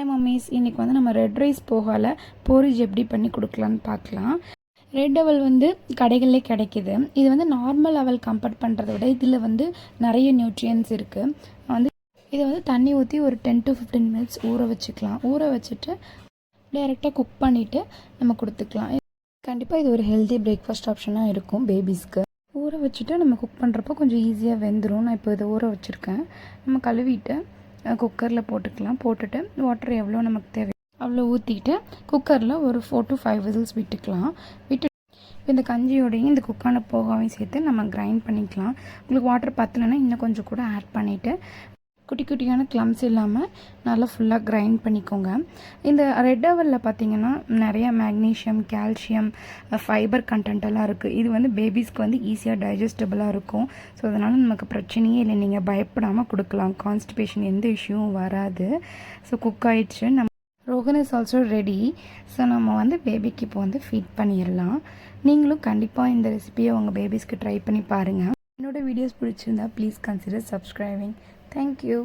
Mummy's இன்றைக்கி வந்து நம்ம ரெட் ரைஸ் போகல போரிஜ் எப்படி பண்ணி கொடுக்கலான்னு பார்க்கலாம். ரெட் அவல் வந்து கடைகளிலே கிடைக்கிது. இது வந்து நார்மல் அவல் கம்பேர் பண்ணுறத விட இதில் வந்து நிறைய நியூட்ரியன்ஸ் இருக்குது. வந்து இதை வந்து தண்ணி ஊற்றி ஒரு 10 to 15 மினிட்ஸ் ஊற வச்சுக்கலாம். ஊற வச்சுட்டு டைரெக்டாக குக் பண்ணிவிட்டு நம்ம கொடுத்துக்கலாம். கண்டிப்பாக இது ஒரு ஹெல்தி பிரேக்ஃபாஸ்ட் ஆப்ஷனாக இருக்கும் பேபிஸ்க்கு. ஊற வச்சுட்டு நம்ம குக் பண்ணுறப்போ கொஞ்சம் ஈஸியாக வெந்துடும். நான் இப்போ இதை ஊற வச்சுருக்கேன். நம்ம கழுவிட்டு குக்கரில் போட்டுக்கலாம். போட்டுட்டு வாட்டர் எவ்வளோ நமக்கு தேவை அவ்வளோ ஊற்றிட்டு குக்கரில் ஒரு 4 to 5 விசில்ஸ் விட்டுக்கலாம். இந்த கஞ்சியோடையும் இந்த குக்கான போகாவையும் சேர்த்து நம்ம கிரைண்ட் பண்ணிக்கலாம். உங்களுக்கு வாட்டர் பத்தலைன்னா இன்னும் கொஞ்சம் கூட ஆட் பண்ணிவிட்டு குட்டி குட்டியான க்ளம்ஸ் இல்லாமல் நல்லா ஃபுல்லாக கிரைண்ட் பண்ணிக்கோங்க. இந்த ரெட் அவலில் பார்த்திங்கன்னா நிறைய மேக்னீஷியம், கால்சியம், ஃபைபர் கண்டென்ட்டெல்லாம் இருக்குது. இது வந்து பேபிஸ்க்கு வந்து ஈஸியாக டைஜஸ்டபுளாக இருக்கும். ஸோ அதனால் நமக்கு பிரச்சனையே இல்லை. நீங்கள் பயப்படாமல் கொடுக்கலாம். கான்ஸ்டிபேஷன் எந்த இஷ்யூவும் வராது. ஸோ குக் ஆகிடுச்சு. நம்ம Rohan is also ready. So நம்ம வந்து பேபிக்கு இப்போ வந்து ஃபீட் பண்ணிடலாம். நீங்களும் கண்டிப்பாக இந்த ரெசிபியை உங்கள் பேபிஸ்க்கு ட்ரை பண்ணி பாருங்கள். என்னோடய வீடியோஸ் பிடிச்சிருந்தா please consider subscribing. Thank you.